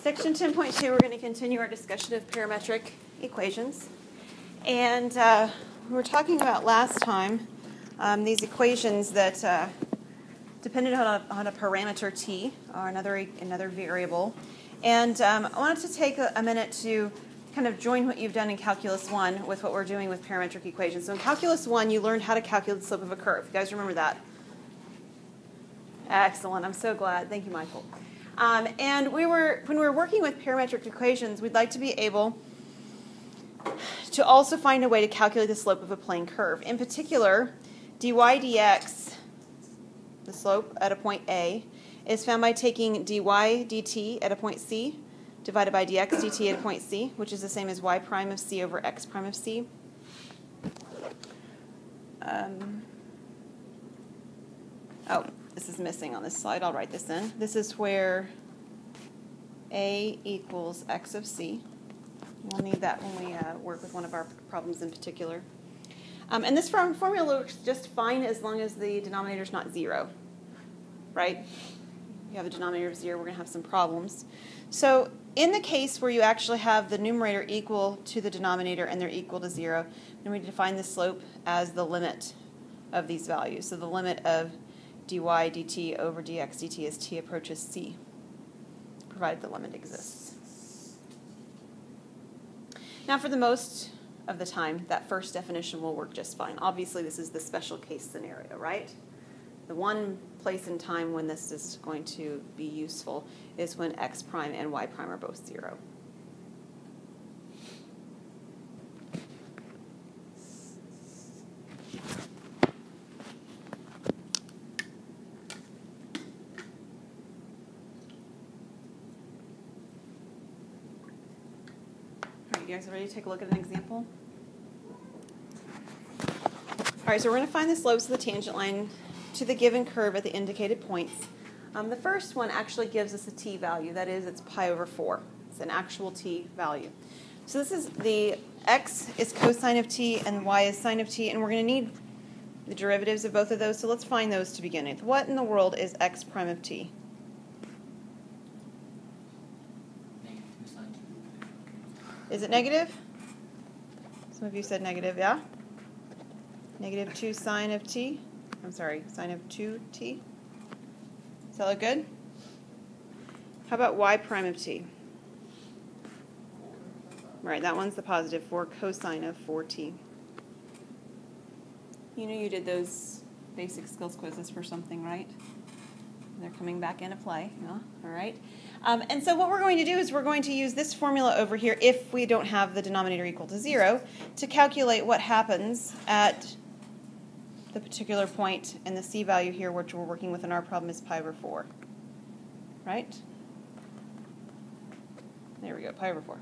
Section 10.2, we're going to continue our discussion of parametric equations. And we were talking about last time these equations that depended on a parameter t, or another variable. And I wanted to take a minute to kind of join what you've done in Calculus 1 with what we're doing with parametric equations. So in Calculus 1, you learned how to calculate the slope of a curve. You guys remember that? Excellent. I'm so glad. Thank you, Michael. And when we were working with parametric equations, we'd like to be able to also find a way to calculate the slope of a plane curve. In particular, dy dx, the slope at a point A, is found by taking dy dt at a point C divided by dx dt at a point C, which is the same as y prime of C over x prime of C. This is missing on this slide. I'll write this in. This is where A equals x of C. We'll need that when we work with one of our problems in particular. And this formula looks just fine as long as the denominator is not 0, right? You have a denominator of 0, we're going to have some problems. So in the case where you actually have the numerator equal to the denominator and they're equal to 0, then we define the slope as the limit of these values. So the limit of dy dt over dx dt as t approaches c, provided the limit exists. Now for the most of the time, that first definition will work just fine. Obviously, this is the special case scenario, right? The one place in time when this is going to be useful is when x prime and y prime are both 0. You guys ready to take a look at an example? All right, so we're going to find the slopes of the tangent line to the given curve at the indicated points. The first one actually gives us a t value. That is, it's pi over 4. It's an actual t value. So this is the x is cosine of t and y is sine of t, and we're going to need the derivatives of both of those. So let's find those to begin with. What in the world is x prime of t? Is it negative? Some of you said negative, yeah? Negative 2 sine of t. I'm sorry, sine of 2t. Does that look good? How about y prime of t? Right, that one's the positive 4 cosine of 4t. You know you did those basic skills quizzes for something, right? They're coming back into play. Yeah? All right. And so what we're going to do is we're going to use this formula over here, if we don't have the denominator equal to 0, to calculate what happens at the particular point, and the c value here, which we're working with in our problem, is pi over 4. Right? There we go, pi over 4.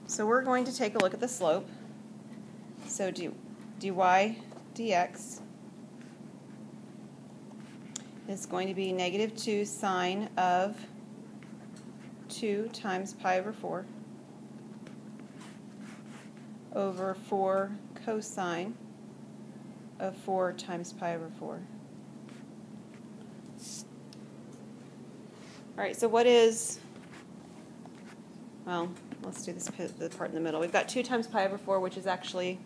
So we're going to take a look at the slope. So dy dx is going to be negative 2 sine of 2 times pi over 4 over 4 cosine of 4 times pi over 4. All right, so what is, well, let's do the part in the middle. We've got 2 times pi over 4, which is actually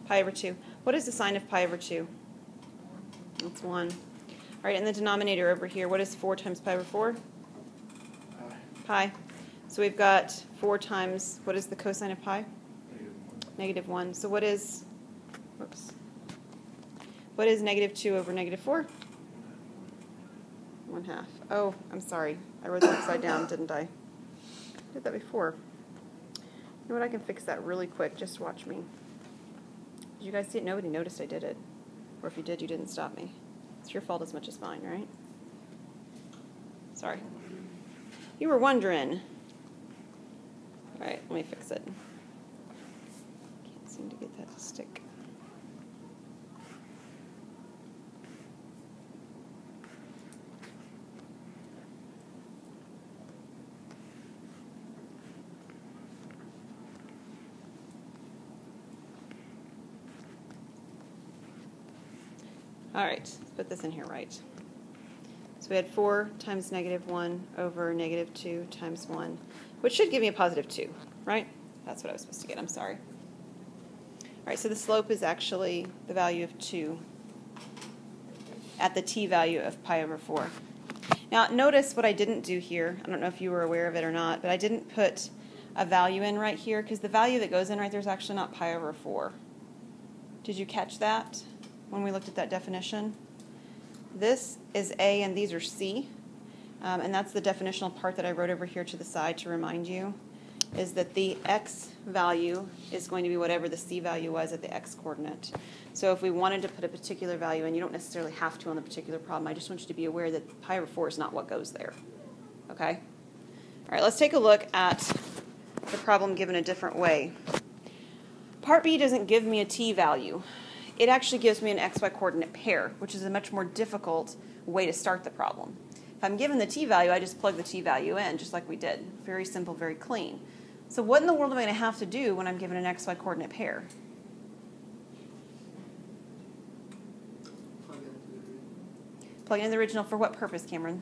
pi over 2. What is the sine of pi over 2? That's 1. All right, and the denominator over here, what is 4 times pi over 4? Pi. So we've got 4 times, what is the cosine of pi? Negative 1. So what is, whoops. What is negative 2 over negative 4? 1/2. Oh, I'm sorry. I wrote that upside down, didn't I? I did that before. You know what? I can fix that really quick. Just watch me. Did you guys see it? Nobody noticed I did it. Or if you did, you didn't stop me. It's your fault as much as mine, right? Sorry. You were wondering. All right, let me fix it. Can't seem to get that to stick. All right, let's put this in here right. So we had 4 times negative 1 over negative 2 times 1, which should give me a positive 2, right? That's what I was supposed to get. I'm sorry. All right, so the slope is actually the value of 2 at the t value of pi over 4. Now, notice what I didn't do here. I don't know if you were aware of it or not, but I didn't put a value in right here because the value that goes in right there is actually not pi over 4. Did you catch that when we looked at that definition? This is A and these are C, and that's the definitional part that I wrote over here to the side to remind you, is that the x value is going to be whatever the c value was at the x coordinate. So if we wanted to put a particular value in, you don't necessarily have to on the particular problem. I just want you to be aware that pi over 4 is not what goes there. Okay? All right, let's take a look at the problem given a different way. Part B doesn't give me a t value. It actually gives me an xy coordinate pair, which is a much more difficult way to start the problem. If I'm given the t value, I just plug the t value in, just like we did. Very simple, very clean. So what in the world am I going to have to do when I'm given an xy coordinate pair? Plug it in the original for what purpose, Cameron?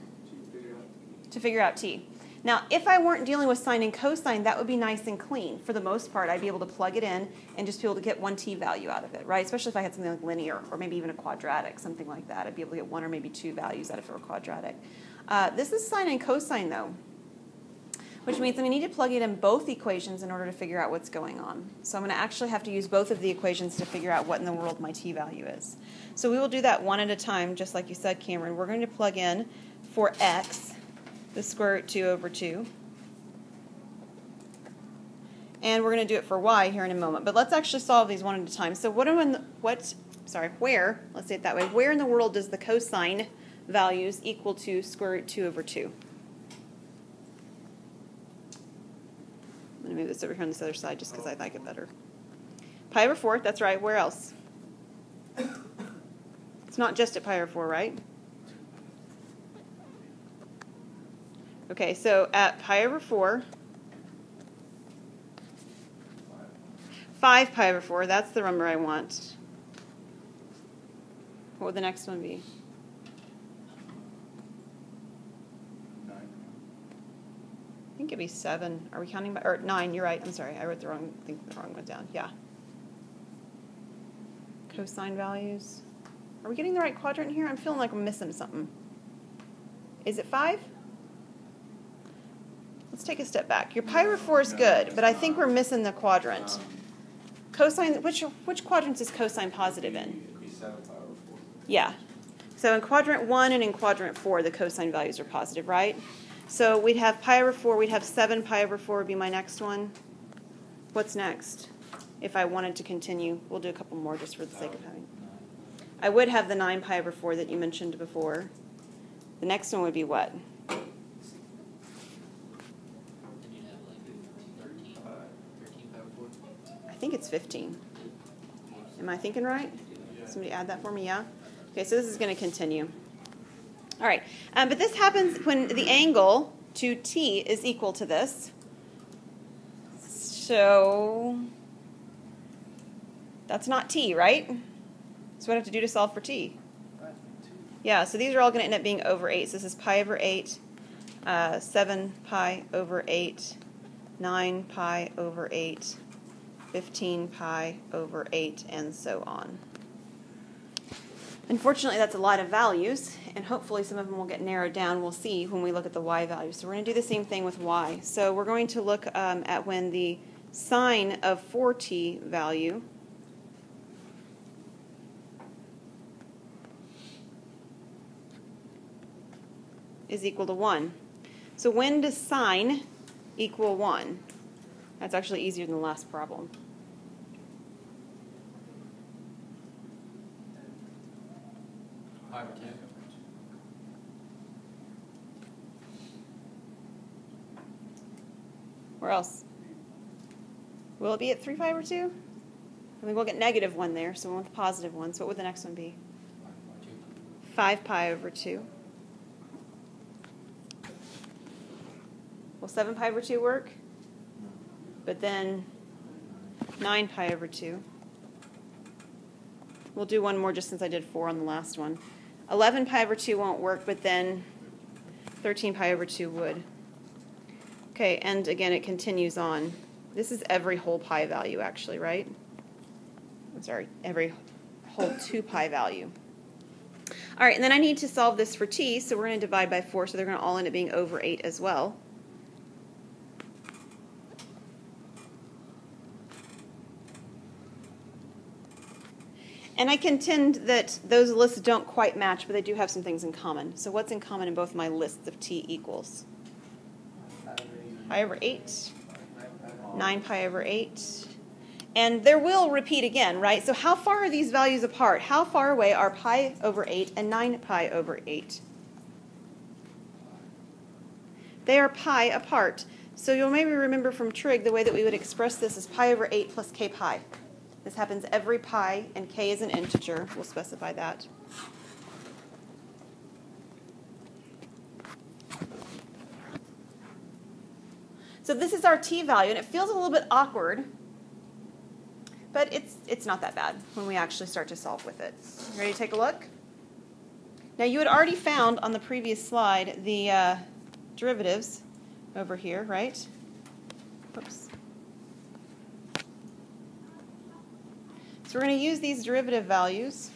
To figure out t. Now, if I weren't dealing with sine and cosine, that would be nice and clean. For the most part, I'd be able to plug it in and just be able to get one t value out of it, right? Especially if I had something like linear or maybe even a quadratic, something like that. I'd be able to get 1 or maybe 2 values out of it for a quadratic. This is sine and cosine, though, which means I'm going to need to plug it in both equations in order to figure out what's going on. So I'm going to actually have to use both of the equations to figure out what in the world my t value is. So we will do that one at a time, just like you said, Cameron. We're going to plug in for x the square root 2 over 2. And we're going to do it for y here in a moment. But let's actually solve these one at a time. So where, let's say it that way, where in the world does the cosine values equal to square root 2 over 2? I'm going to move this over here on this other side just because I like it better. Pi over 4, that's right. Where else? It's not just at pi over 4, right? Okay, so at pi over 4, 5 pi over 4, that's the number I want. What would the next one be? 9. I think it'd be 7. Are we counting by, or 9, you're right. I'm sorry, I wrote the wrong one down. Yeah. Cosine values. Are we getting the right quadrant here? I'm feeling like I'm missing something. Is it 5? Let's take a step back. Your pi over 4 is good, but I think we're missing the quadrant. Cosine, which quadrants is cosine positive in? Yeah. So in quadrant 1 and in quadrant 4, the cosine values are positive, right? So we'd have pi over 4, we'd have 7 pi over 4 would be my next one. What's next? If I wanted to continue, we'll do a couple more just for the sake of having. I would have the 9 pi over 4 that you mentioned before. The next one would be what? I think it's 15. Am I thinking right? Somebody add that for me, yeah? Okay, so this is going to continue. All right, but this happens when the angle to t is equal to this. So that's not t, right? So what do I have to do to solve for t? Yeah, so these are all going to end up being over 8. So this is pi over 8, 7 pi over 8, 9 pi over 8, 15 pi over 8, and so on. Unfortunately, that's a lot of values, and hopefully some of them will get narrowed down. We'll see when we look at the y value. So we're going to do the same thing with y. So we're going to look at when the sine of 4t value is equal to 1. So when does sine equal 1? That's actually easier than the last problem. Where else? Will it be at 3 pi over 2? I mean, we'll get negative 1 there, so we want the positive 1. So what would the next one be? 5 pi over 2. Will 7 pi over 2 work? But then 9 pi over 2. We'll do one more just since I did 4 on the last one. 11 pi over 2 won't work, but then 13 pi over 2 would. Okay, and again, it continues on. This is every whole pi value, actually, right? I'm sorry, every whole 2 pi value. All right, and then I need to solve this for t, so we're going to divide by 4, so they're going to all end up being over 8 as well. And I contend that those lists don't quite match, but they do have some things in common. So what's in common in both my lists of t equals? Pi over 8, 9 pi over 8. And there will repeat again, right? So how far are these values apart? How far away are pi over 8 and 9 pi over 8? They are pi apart. So you'll maybe remember from trig the way that we would express this is pi over 8 plus k pi. This happens every pi, and k is an integer. We'll specify that. So this is our t value, and it feels a little bit awkward, but it's not that bad when we actually start to solve with it. Ready to take a look? Now you had already found on the previous slide the derivatives over here, right? Whoops. So we're going to use these derivative values.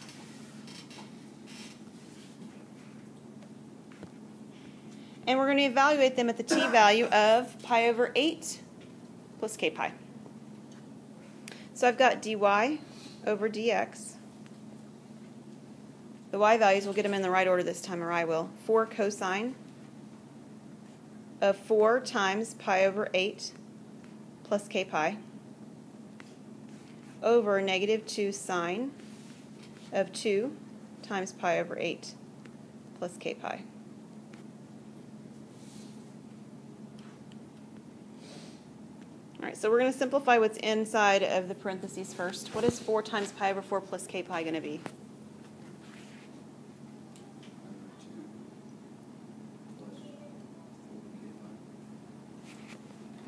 And we're going to evaluate them at the t value of pi over 8 plus k pi. So I've got dy over dx. The y values, we'll get them in the right order this time, or I will. 4 cosine of 4 times pi over 8 plus k pi over negative 2 sine of 2 times pi over 8 plus k pi. All right, so we're going to simplify what's inside of the parentheses first. What is 4 times pi over 4 plus k pi going to be?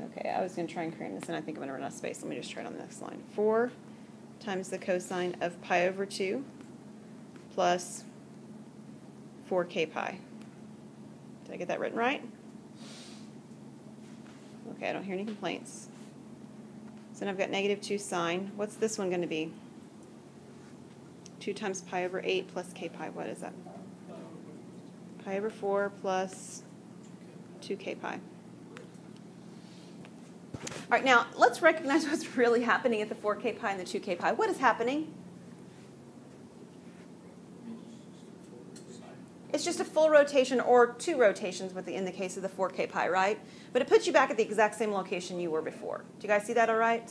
Okay, I was going to try and cram this in. I think I'm going to run out of space. Let me just try it on the next line. 4 times the cosine of pi over 2 plus 4k pi. Did I get that written right? Okay, I don't hear any complaints. So then I've got negative 2 sine. What's this one going to be? 2 times pi over 8 plus k pi. What is that? Pi over 4 plus 2k pi. All right, now let's recognize what's really happening at the 4k pi and the 2k pi. What is happening? It's just a full rotation or 2 rotations in the case of the 4k pi, right? But it puts you back at the exact same location you were before. Do you guys see that all right?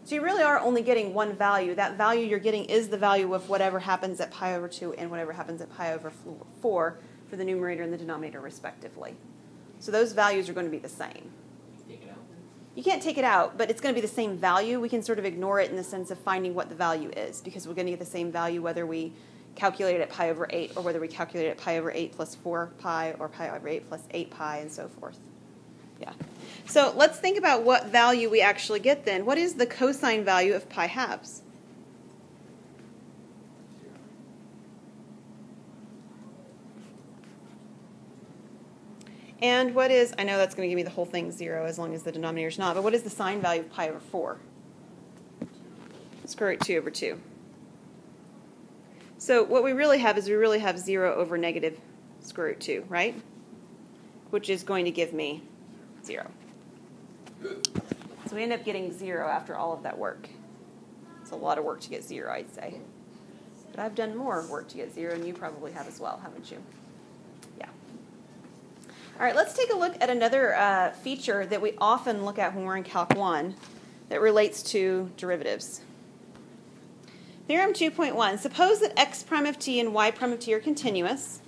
So you really are only getting one value. That value you're getting is the value of whatever happens at pi over 2 and whatever happens at pi over 4 for the numerator and the denominator respectively. So those values are going to be the same. You can't take it out, but it's going to be the same value. We can sort of ignore it in the sense of finding what the value is, because we're going to get the same value whether we calculate it at pi over 8 or whether we calculate it at pi over 8 plus 4 pi or pi over 8 plus 8 pi and so forth. Yeah. So let's think about what value we actually get then. What is the cosine value of pi halves? And what is, I know that's going to give me the whole thing 0 as long as the denominator is not, but what is the sine value of pi over 4? Square root 2 over 2. So what we really have is we really have 0 over negative square root 2, right? Which is going to give me 0. So we end up getting 0 after all of that work. It's a lot of work to get 0, I'd say. But I've done more work to get 0, and you probably have as well, haven't you? Yeah. All right, let's take a look at another feature that we often look at when we're in Calc 1 that relates to derivatives. Theorem 2.1, suppose that x prime of t and y prime of t are continuous.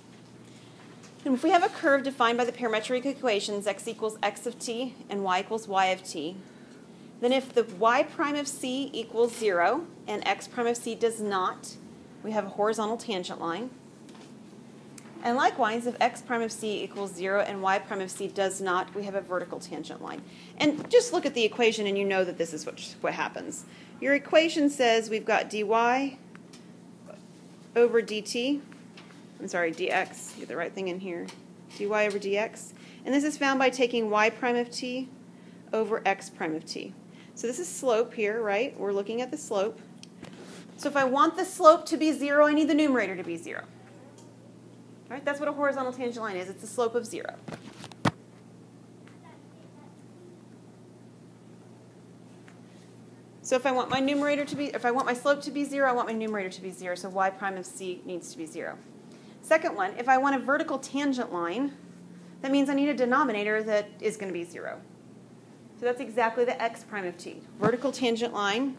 And if we have a curve defined by the parametric equations x equals x of t and y equals y of t, then if the y prime of c equals 0 and x prime of c does not, we have a horizontal tangent line. And likewise, if x prime of c equals 0 and y prime of c does not, we have a vertical tangent line. And just look at the equation and you know that this is what happens. Your equation says we've got dy over dt, I'm sorry, dx, get the right thing in here, dy over dx. And this is found by taking y prime of t over x prime of t. So this is slope here, right? We're looking at the slope. So if I want the slope to be 0, I need the numerator to be 0. All right, that's what a horizontal tangent line is. It's the slope of 0. So if I want my slope to be 0, I want my numerator to be 0. So y prime of c needs to be 0. Second one, if I want a vertical tangent line, that means I need a denominator that is going to be 0. So that's exactly the x prime of t. Vertical tangent line,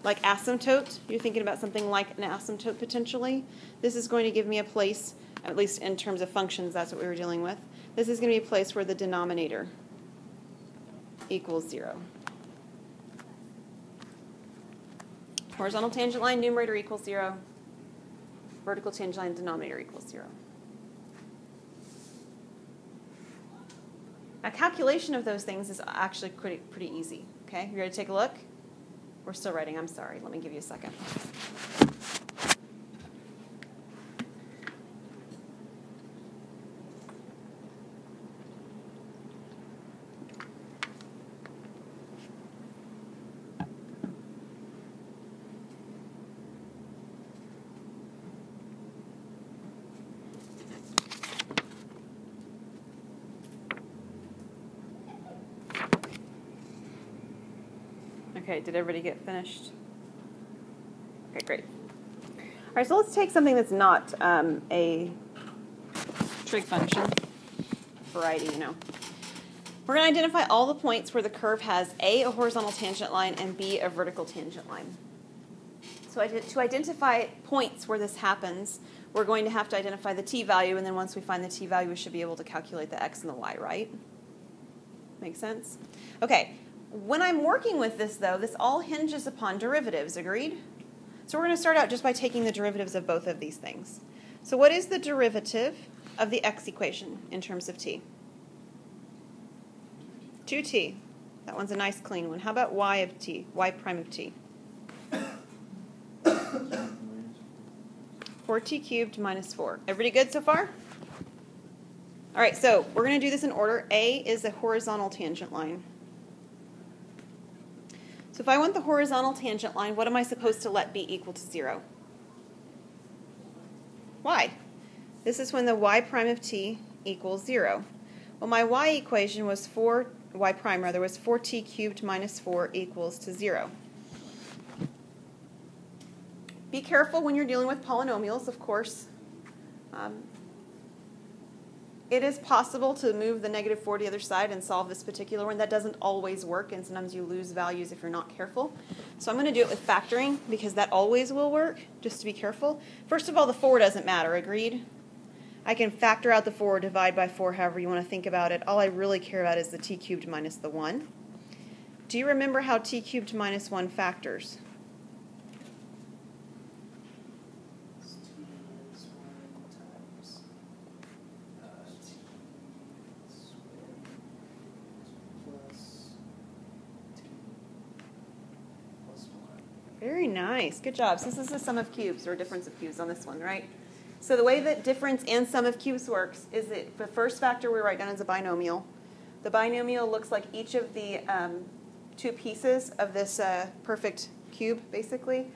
like asymptote. You're thinking about something like an asymptote potentially. This is going to give me a place, at least in terms of functions, that's what we were dealing with. This is going to be a place where the denominator equals 0. Horizontal tangent line, numerator equals 0. Vertical tangent line, denominator equals 0. Now, calculation of those things is actually pretty easy. Okay, you ready to take a look? We're still writing, I'm sorry. Let me give you a second. Okay, did everybody get finished? Okay, great. All right, so let's take something that's not a trig function, variety, you know. We're going to identify all the points where the curve has A, a horizontal tangent line, and B, a vertical tangent line. So to identify points where this happens, we're going to have to identify the t value, and then once we find the t value, we should be able to calculate the x and the y, right? Make sense? Okay. When I'm working with this, though, this all hinges upon derivatives, agreed? So we're going to start out just by taking the derivatives of both of these things. So what is the derivative of the x equation in terms of t? 2t. That one's a nice clean one. How about y of t, y prime of t? 4t cubed minus 4. Everybody good so far? All right, so we're going to do this in order. A is a horizontal tangent line. So if I want the horizontal tangent line, what am I supposed to let be equal to 0? Y. This is when the y prime of t equals 0. Well, my y equation was y prime was 4t cubed minus 4 equals to 0. Be careful when you're dealing with polynomials, of course. It is possible to move the negative 4 to the other side and solve this particular one. That doesn't always work, and sometimes you lose values if you're not careful. So I'm going to do it with factoring because that always will work, just to be careful. First of all, the 4 doesn't matter, agreed? I can factor out the 4 or divide by 4, however you want to think about it. All I really care about is the t cubed minus the 1. Do you remember how t cubed minus 1 factors? Very nice. Good job. Since this is the sum of cubes, or difference of cubes on this one, right? So the way that difference and sum of cubes works is that the first factor we write down as a binomial. The binomial looks like each of the two pieces of this perfect cube, basically,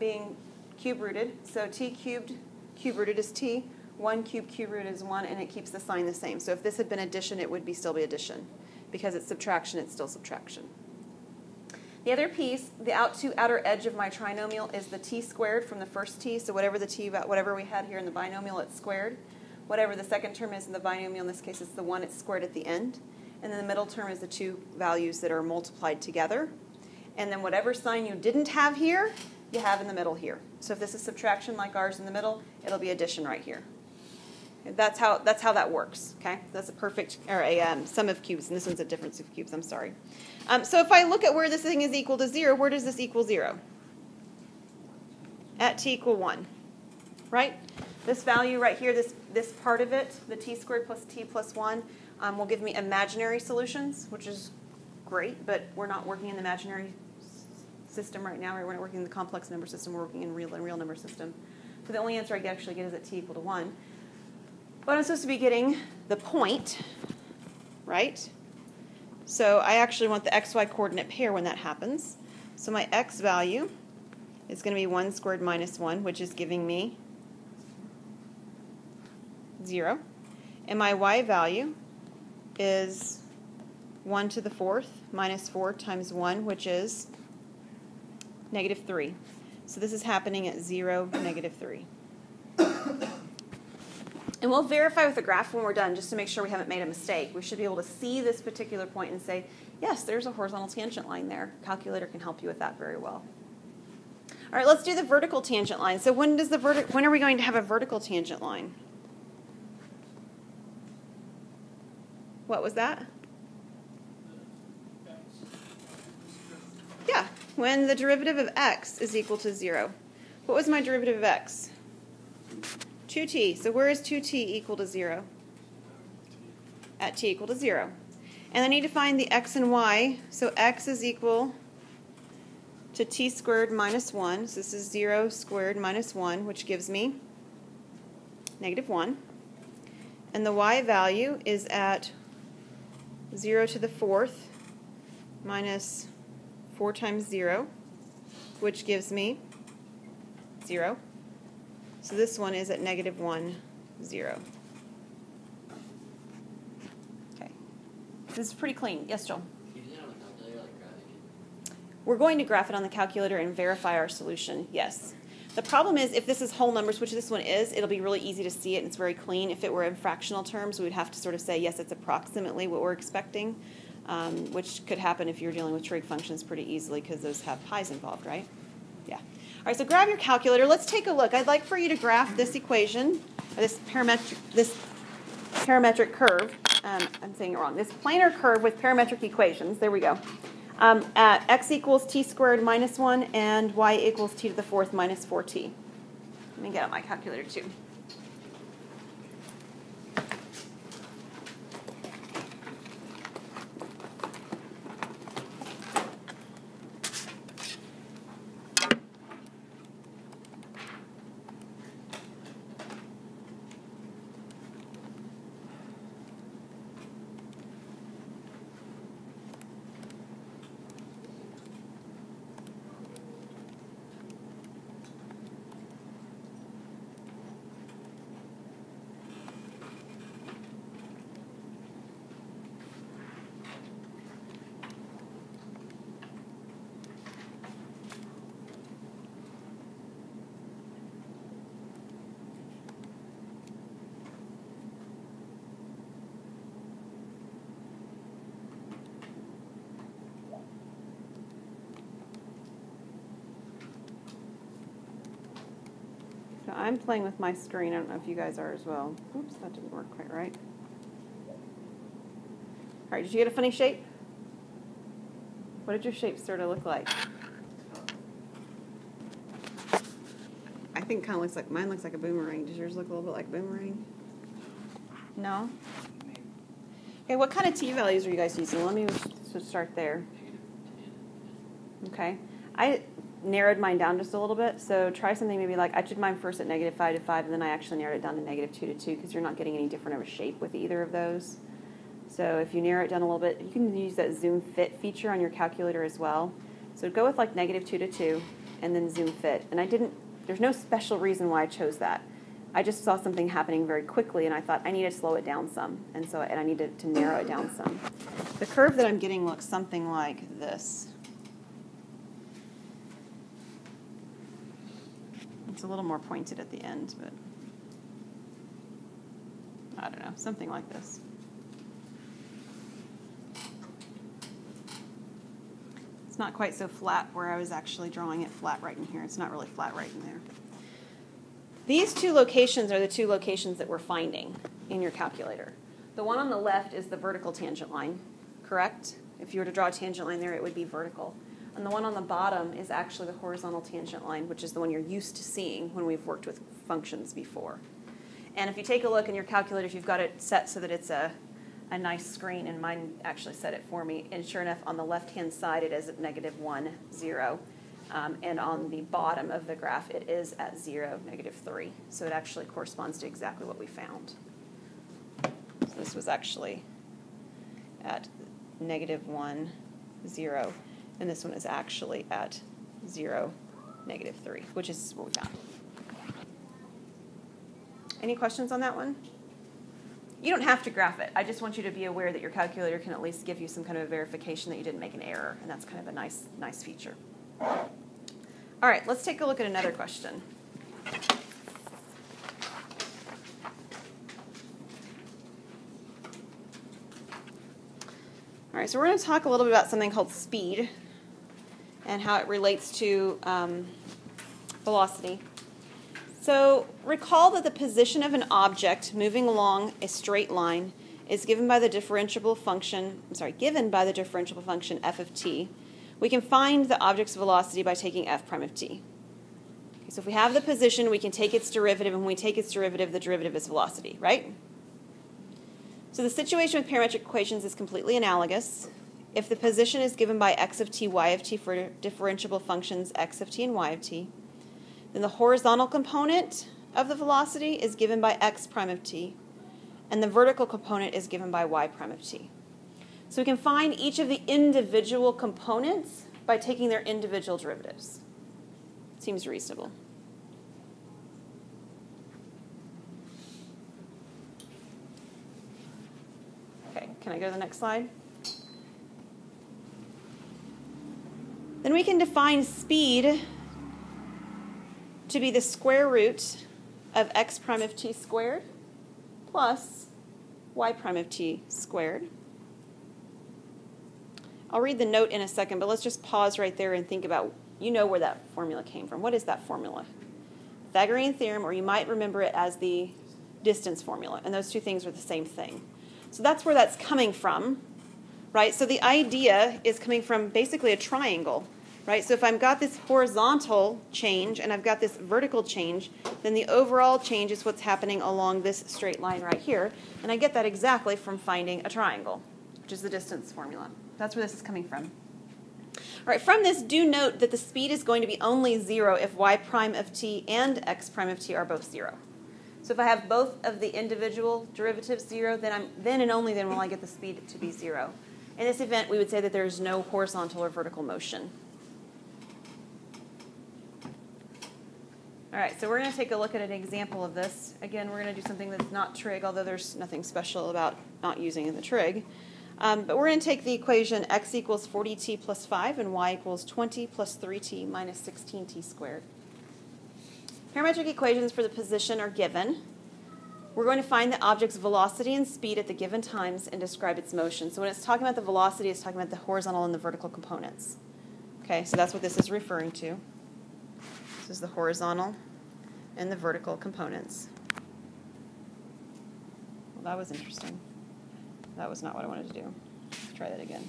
being cube rooted. So t cubed rooted is t, 1 cube rooted is 1, and it keeps the sign the same. So if this had been addition, it would still be addition. Because it's subtraction, it's still subtraction. The other piece, the outer edge of my trinomial, is the t squared from the first t. So whatever we had here in the binomial, it's squared. Whatever the second term is in the binomial, in this case it's the 1, it's squared at the end. And then the middle term is the two values that are multiplied together. And then whatever sign you didn't have here, you have in the middle here. So if this is subtraction like ours in the middle, it'll be addition right here. That's how that works. Okay, that's a perfect or a sum of cubes, and this one's a difference of cubes. I'm sorry. So if I look at where this thing is equal to 0, where does this equal 0? At t equal 1, right? This value right here, this part of it, the t squared plus t plus 1, will give me imaginary solutions, which is great, but we're not working in the imaginary system right now. Right? We're not working in the complex number system. We're working in real number system. So the only answer I actually get is at t equal to 1. But I'm supposed to be getting the point, right? So I actually want the xy coordinate pair when that happens. So my x value is going to be 1 squared minus 1, which is giving me 0. And my y value is 1 to the 4th minus 4 times 1, which is negative 3. So this is happening at 0, negative 3. And we'll verify with the graph when we're done just to make sure we haven't made a mistake. We should be able to see this particular point and say, yes, there's a horizontal tangent line there. Calculator can help you with that very well. All right, let's do the vertical tangent line. So when are we going to have a vertical tangent line? What was that? Yeah, when the derivative of x is equal to 0. What was my derivative of x? 2t. So where is 2t equal to 0? At t equal to 0. And I need to find the x and y. So x is equal to t squared minus 1. So this is 0 squared minus 1, which gives me negative 1. And the y value is at 0 to the 4th minus 4 times 0, which gives me 0. So this one is at negative 1, 0. Okay. This is pretty clean. Yes, Joel? Can you do that on the calculator, like graphing it? We're going to graph it on the calculator and verify our solution, yes. The problem is if this is whole numbers, which this one is, it'll be really easy to see it and it's very clean. If it were in fractional terms, we would have to sort of say, yes, it's approximately what we're expecting, which could happen if you're dealing with trig functions pretty easily because those have pi's involved, right? Yeah. All right, so grab your calculator. Let's take a look. I'd like for you to graph this equation, or this parametric curve. I'm saying it wrong. This planar curve with parametric equations. There we go. At x equals t squared minus 1 and y equals t to the 4th minus 4t. Let me get out my calculator too. So I'm playing with my screen. I don't know if you guys are as well. Oops, that didn't work quite right. All right, did you get a funny shape? What did your shape sort of look like? I think it kind of looks like, mine looks like a boomerang. Does yours look a little bit like a boomerang? No? Okay, what kind of t values are you guys using? Let me start there. Okay. I narrowed mine down just a little bit, so try something maybe like, I did mine first at negative 5 to 5, and then I actually narrowed it down to negative 2 to 2, because you're not getting any different of a shape with either of those. So if you narrow it down a little bit, you can use that zoom fit feature on your calculator as well. So go with like negative 2 to 2, and then zoom fit. And there's no special reason why I chose that. I just saw something happening very quickly, and I thought I need to slow it down some, and I needed to narrow it down some. The curve that I'm getting looks something like this. It's a little more pointed at the end, but I don't know, something like this. It's not quite so flat where I was actually drawing it flat right in here. It's not really flat right in there. These two locations are the two locations that we're finding in your calculator. The one on the left is the vertical tangent line, correct? If you were to draw a tangent line there, it would be vertical. And the one on the bottom is actually the horizontal tangent line, which is the one you're used to seeing when we've worked with functions before. And if you take a look in your calculator, if you've got it set so that it's a nice screen, and mine actually set it for me, and sure enough, on the left-hand side, it is at negative 1, 0. And on the bottom of the graph, it is at 0, negative 3. So it actually corresponds to exactly what we found. this was actually at -1, 0, and this one is actually at 0, -3, which is what we found. Any questions on that one? You don't have to graph it. I just want you to be aware that your calculator can at least give you some kind of a verification that you didn't make an error, and that's kind of a nice feature. All right, let's take a look at another question. All right, so we're going to talk a little bit about something called speed and how it relates to velocity. So recall that the position of an object moving along a straight line is given by the differentiable function, f of t. We can find the object's velocity by taking f prime of t. Okay, so if we have the position, we can take its derivative, and when we take its derivative, the derivative is velocity, right? So the situation with parametric equations is completely analogous. If the position is given by x of t, y of t for differentiable functions x of t and y of t, then the horizontal component of the velocity is given by x prime of t, and the vertical component is given by y prime of t. So we can find each of the individual components by taking their individual derivatives. Seems reasonable. Okay, can I go to the next slide? Then we can define speed to be the square root of x prime of t squared plus y prime of t squared. I'll read the note in a second, but let's just pause right there and think about, you know where that formula came from. What is that formula? Pythagorean theorem, or you might remember it as the distance formula, and those two things are the same thing. So that's where that's coming from, right? So the idea is coming from basically a triangle. Right? So if I've got this horizontal change and I've got this vertical change, then the overall change is what's happening along this straight line right here. And I get that exactly from finding a triangle, which is the distance formula. That's where this is coming from. All right, from this, do note that the speed is going to be only 0 if y prime of t and x prime of t are both 0. So if I have both of the individual derivatives 0, then and only then will I get the speed to be 0. In this event, we would say that there is no horizontal or vertical motion. All right, so we're going to take a look at an example of this. Again, we're going to do something that's not trig, although there's nothing special about not using the trig. But we're going to take the equation x equals 40t plus 5 and y equals 20 plus 3t minus 16t squared. Parametric equations for the position are given. We're going to find the object's velocity and speed at the given times and describe its motion. So when it's talking about the velocity, it's talking about the horizontal and the vertical components. Okay, so that's what this is referring to. This is the horizontal and the vertical components. Well, that was interesting. That was not what I wanted to do. Let's try that again.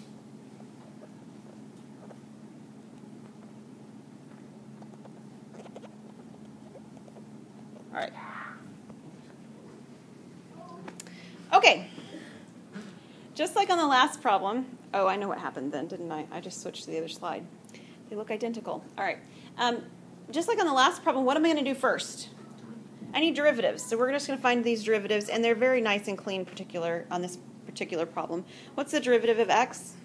All right. Okay. Just like on the last problem, oh, I know what happened then, didn't I? I just switched to the other slide. They look identical. All right. Just like on the last problem, what am I going to do first? I need derivatives. So we're just going to find these derivatives, and they're very nice and clean on this particular problem. What's the derivative of x?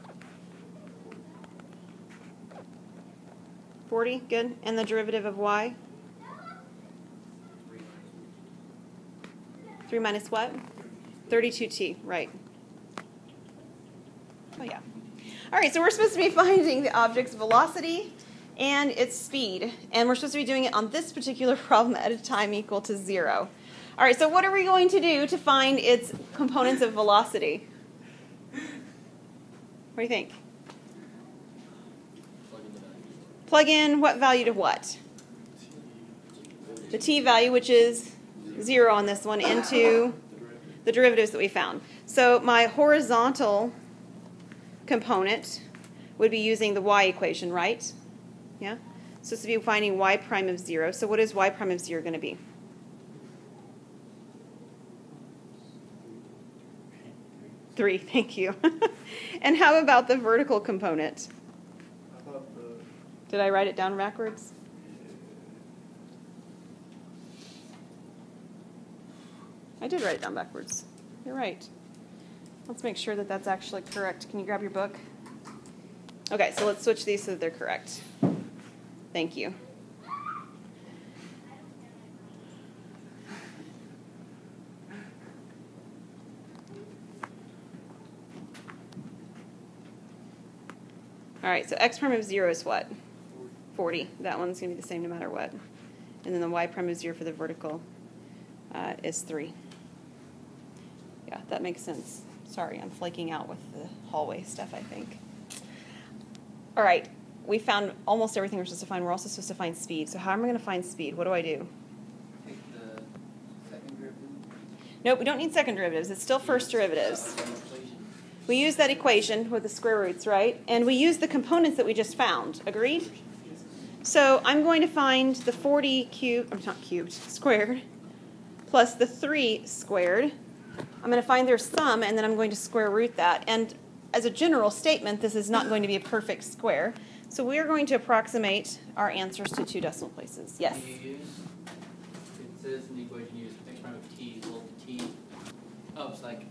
40, good. And the derivative of y? 3 minus what? 32t, right. Oh, yeah. All right, so we're supposed to be finding the object's velocity and its speed, and we're supposed to be doing it on this particular problem at a time equal to 0. All right, so what are we going to do to find its components of velocity? What do you think? Plug in what value to what? The t value, which is 0 on this one, into the derivatives that we found. So my horizontal component would be using the y equation, right? Yeah? So this would be finding y prime of 0. So what is y prime of 0 going to be? 3, thank you. And how about the vertical component? Did I write it down backwards? I did write it down backwards. You're right. Let's make sure that that's actually correct. Can you grab your book? Okay, so let's switch these so that they're correct. Thank you. All right, so x prime of 0 is what? 40. That one's going to be the same no matter what. And then the y prime of 0 for the vertical is 3. Yeah, that makes sense. Sorry, I'm flaking out with the hallway stuff, I think. All right, we found almost everything we're supposed to find. We're also supposed to find speed. So how am I going to find speed? What do I do? Take the second derivative. Nope, we don't need second derivatives. It's still first derivatives. We use that equation with the square roots, right? And we use the components that we just found. Agreed? So I'm going to find the 40 squared, plus the 3 squared. I'm going to find their sum, and then I'm going to square root that. And as a general statement, this is not going to be a perfect square. So we are going to approximate our answers to 2 decimal places. Yes? Can you use, it says in the equation, use x prime of t equal to t. Oh, it's like,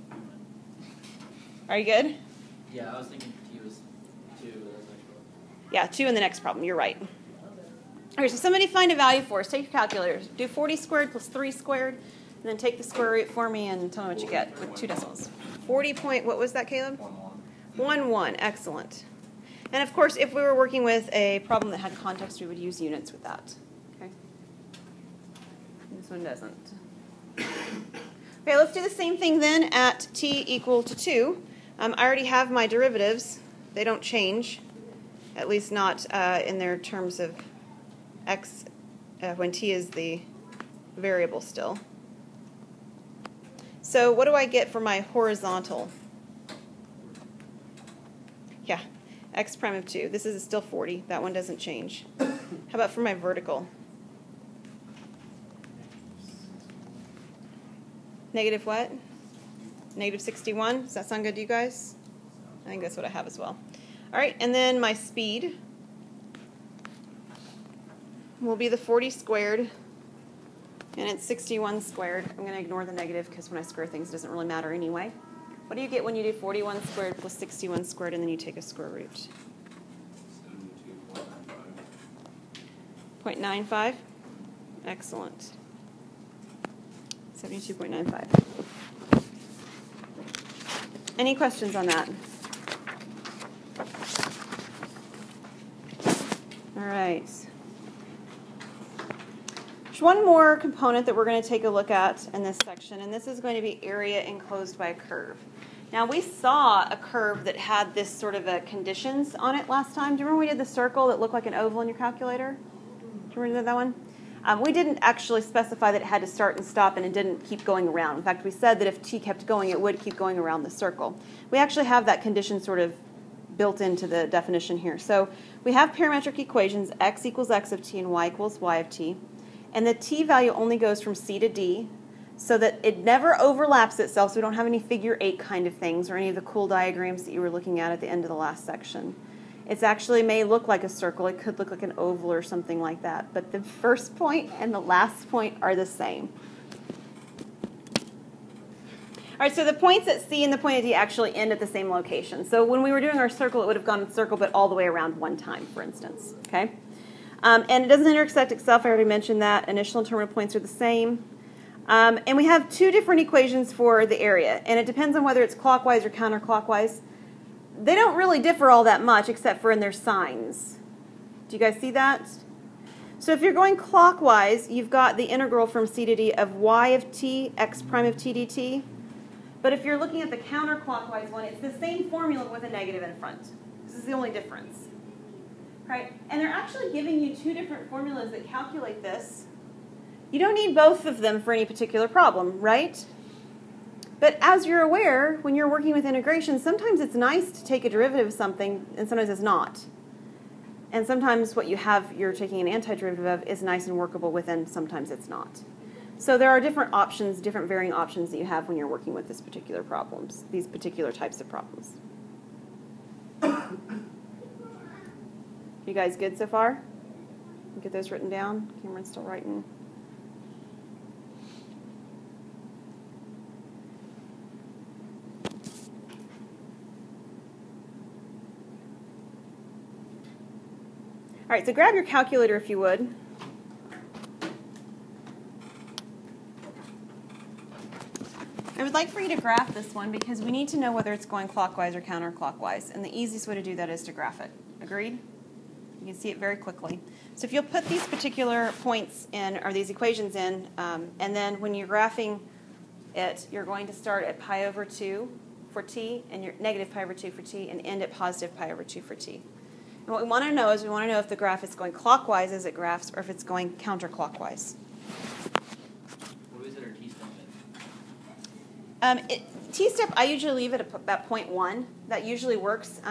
Are you good? yeah, I was thinking t was 2, but that's actually. Yeah, 2 in the next problem. You're right. All right, so somebody find a value for us. Take your calculators. Do 40 squared plus 3 squared, and then take the square root for me and tell me what you get with 2 decimals. 40 point, what was that, Caleb? 1,1. Excellent. And of course, if we were working with a problem that had context, we would use units with that. Okay. This one doesn't. Okay, let's do the same thing then at t equal to 2. I already have my derivatives. They don't change, at least not in their terms of x when t is the variable still. So what do I get for my horizontal? Yeah, x prime of 2. This is still 40. That one doesn't change. How about for my vertical? Negative what? Negative 61. Does that sound good to you guys? I think that's what I have as well. All right, and then my speed will be the 40 squared, and it's 61 squared. I'm going to ignore the negative because when I square things, it doesn't really matter anyway. What do you get when you do 41 squared plus 61 squared, and then you take a square root? 0.95. Excellent. 72.95. Any questions on that? All right. There's one more component that we're going to take a look at in this section, and this is going to be area enclosed by a curve. Now, we saw a curve that had this sort of a conditions on it last time. Do you remember we did the circle that looked like an oval in your calculator? Do you remember that one? We didn't actually specify that it had to start and stop and it didn't keep going around. In fact, we said that if t kept going, it would keep going around the circle. We actually have that condition sort of built into the definition here. So we have parametric equations, x equals x of t and y equals y of t. And the t value only goes from c to d so that it never overlaps itself, so we don't have any figure 8 kind of things or any of the cool diagrams that you were looking at the end of the last section. It actually may look like a circle. It could look like an oval or something like that. But the first point and the last point are the same. All right, so the points at C and the point at D actually end at the same location. So when we were doing our circle, it would have gone in circle, but all the way around one time, for instance. Okay? And it doesn't intersect itself. I already mentioned that. Initial and terminal points are the same. And we have 2 different equations for the area. And it depends on whether it's clockwise or counterclockwise. They don't really differ all that much except for in their signs. Do you guys see that? So if you're going clockwise, you've got the integral from c to d of y of t, x prime of t dt. But if you're looking at the counterclockwise one, it's the same formula with a negative in front. This is the only difference. Right? And they're actually giving you 2 different formulas that calculate this. You don't need both of them for any particular problem, right? But as you're aware, when you're working with integration, sometimes it's nice to take a derivative of something, and sometimes it's not. And sometimes what you have, you're taking an antiderivative of, is nice and workable with, and sometimes it's not. So there are different options, different varying options that you have when you're working with this particular problems, these particular types of problems. You guys good so far? Get those written down? Cameron's still writing. right, so grab your calculator if you would. I would like for you to graph this one because we need to know whether it's going clockwise or counterclockwise. And the easiest way to do that is to graph it. Agreed? You can see it very quickly. So if you'll put these particular points in, or these equations in, and then when you're graphing it, you're going to start at pi over 2 for t, and you're negative pi over 2 for t, and end at positive pi over 2 for t. And what we want to know is we want to know if the graph is going clockwise as it graphs or if it's going counterclockwise. What is it, or t-step T-step, I usually leave it at about 0.1. That usually works.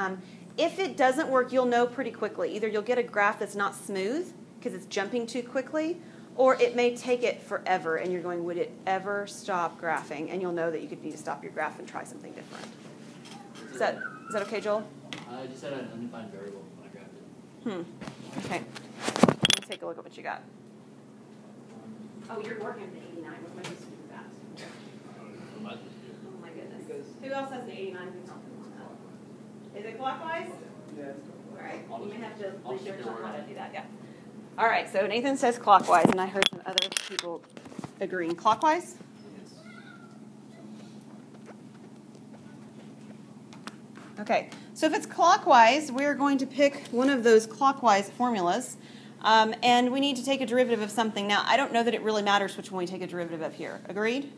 If it doesn't work, you'll know pretty quickly. Either you'll get a graph that's not smooth because it's jumping too quickly, or it may take it forever, and you're going, would it ever stop graphing? And you'll know that you could need to stop your graph and try something different. Is that okay, Joel? I just had an undefined variable when I grabbed it. Okay. Let me take a look at what you got. Oh, you're working with the 89. What am I supposed to do with that? Oh, my goodness. Who else has an 89? Who's not on that? Is it clockwise? Yeah. All right. You may have to research on how to do that. Yeah. All right. So Nathan says clockwise, and I heard some other people agreeing clockwise. Okay. So if it's clockwise, we're going to pick one of those clockwise formulas, and we need to take a derivative of something. Now, I don't know that it really matters which one we take a derivative of here. Agreed?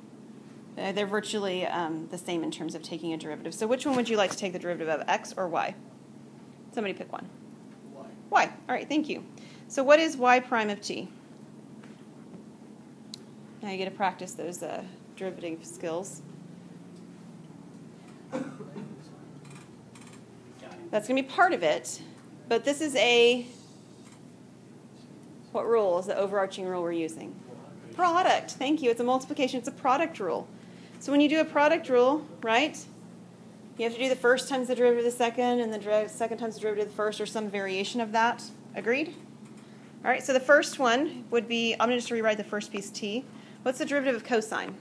They're virtually the same in terms of taking a derivative. So which one would you like to take the derivative of, x or y? Somebody pick one. Y. Y. All right, thank you. So what is y prime of t? Now you get to practice those derivative skills. That's going to be part of it, but this is what rule is the overarching rule we're using? Product. Thank you. It's a multiplication. It's a product rule. So when you do a product rule, right, you have to do the first times the derivative of the second and the second times the derivative of the first or some variation of that. Agreed? All right, so the first one would be, I'm going to just rewrite the first piece, t. What's the derivative of cosine?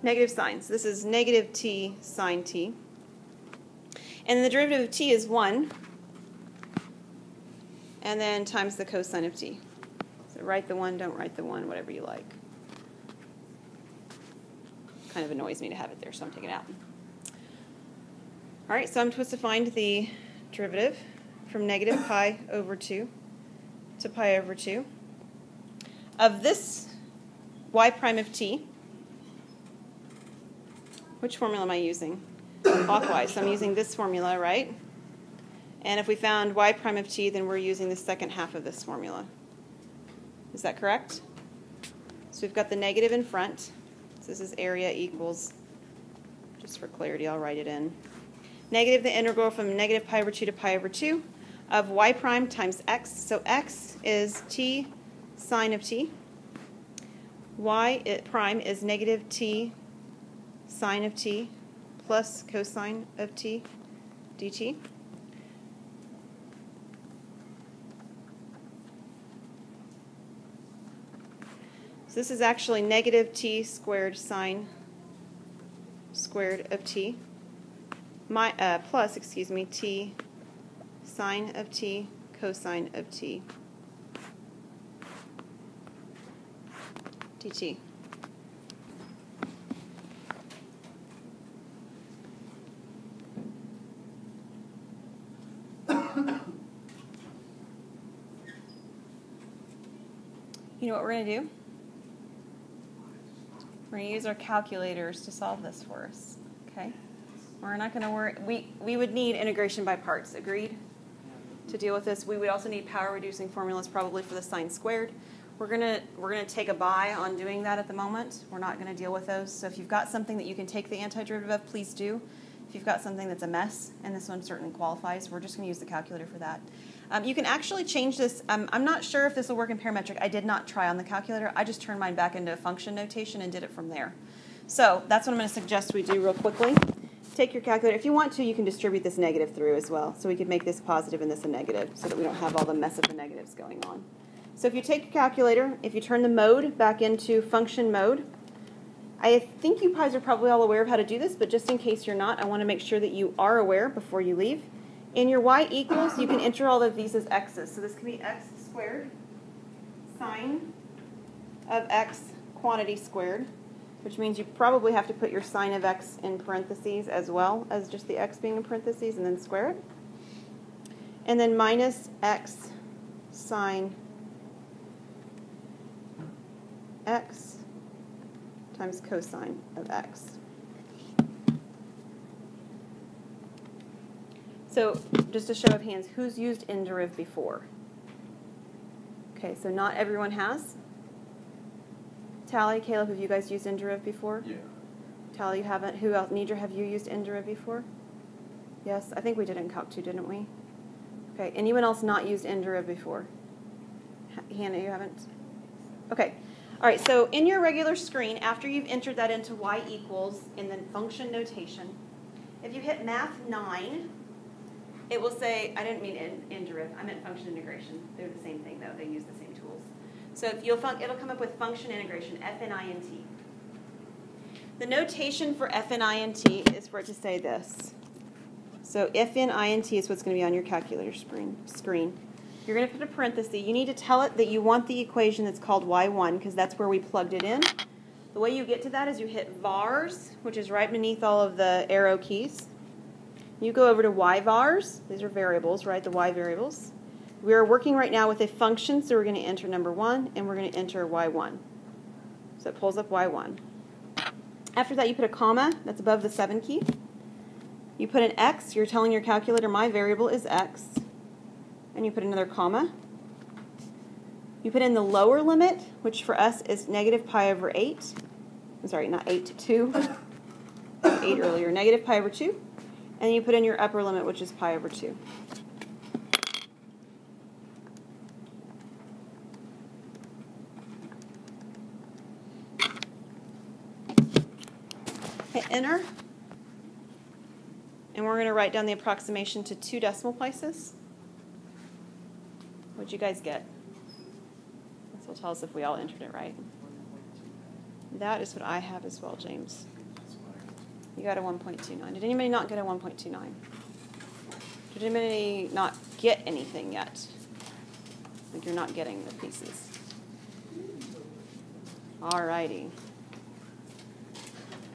Negative sine. So this is negative t sine t. And the derivative of t is 1, and then times the cosine of t. So write the 1, don't write the 1, whatever you like. Kind of annoys me to have it there, so I'm taking it out. All right, so I'm supposed to find the derivative from negative pi over 2 to pi over 2 of this y prime of t. Which formula am I using? Clockwise. So I'm using this formula, right? And if we found y prime of t, then we're using the second half of this formula. Is that correct? So we've got the negative in front. So this is area equals, just for clarity, I'll write it in. Negative the integral from negative pi over 2 to pi over 2 of y prime times x. So x is t sine of t. Y prime is negative t sine of t plus cosine of t dt. So this is actually negative t squared sine squared of t plus, t sine of t cosine of t dt. You know what we're going to do? We're going to use our calculators to solve this for us. Okay? We're not going to worry. We would need integration by parts. Agreed? To deal with this. We would also need power reducing formulas probably for the sine squared. We're gonna take a bye on doing that at the moment. We're not going to deal with those. So if you've got something that you can take the antiderivative of, please do. If you've got something that's a mess, and this one certainly qualifies, we're just going to use the calculator for that. You can actually change this. I'm not sure if this will work in parametric. I did not try on the calculator. I just turned mine back into a function notation and did it from there. So that's what I'm going to suggest we do real quickly. Take your calculator. If you want to, you can distribute this negative through as well. So we could make this positive and this a negative so that we don't have all the mess of the negatives going on. So if you take your calculator, if you turn the mode back into function mode, I think you guys are probably all aware of how to do this, but just in case you're not, I want to make sure that you are aware before you leave. In your y equals, you can enter all of these as x's. So this can be x squared sine of x quantity squared, which means you probably have to put your sine of x in parentheses as well as just the x being in parentheses and then square it. And then minus x sine x times cosine of x. So just a show of hands, who's used inderiv before? Okay, so not everyone has. Tally, Caleb, have you guys used inderiv before? Yeah. Tally, you haven't. Who else? Nidra, have you used inderiv before? Yes, I think we did in Calc 2, didn't we? Okay, anyone else not used inderiv before? Hannah, you haven't? Okay. All right, so in your regular screen, after you've entered that into y equals in the function notation, if you hit Math 9, it will say, I didn't mean inderiv, I meant function integration. They're the same thing, though. They use the same tools. So if it'll come up with function integration, FNINT. The notation for FNINT is for it to say this. So FNINT is what's going to be on your calculator screen. You're going to put a parenthesis. You need to tell it that you want the equation that's called y1 because that's where we plugged it in. The way you get to that is you hit vars, which is right beneath all of the arrow keys. You go over to y vars. These are variables, right? The y variables. We are working right now with a function, so we're going to enter number 1, and we're going to enter y1. So it pulls up y1. After that, you put a comma. That's above the 7 key. You put an x. You're telling your calculator my variable is x. And you put another comma. You put in the lower limit, which for us is negative pi over 8. I'm sorry, not 8, 2. 8 earlier. Negative pi over 2. And you put in your upper limit, which is pi over 2. Hit enter. And we're going to write down the approximation to 2 decimal places. What'd you guys get? This will tell us if we all entered it right. That is what I have as well, James. You got a 1.29. Did anybody not get a 1.29? Did anybody not get anything yet? Like you're not getting the pieces. All righty.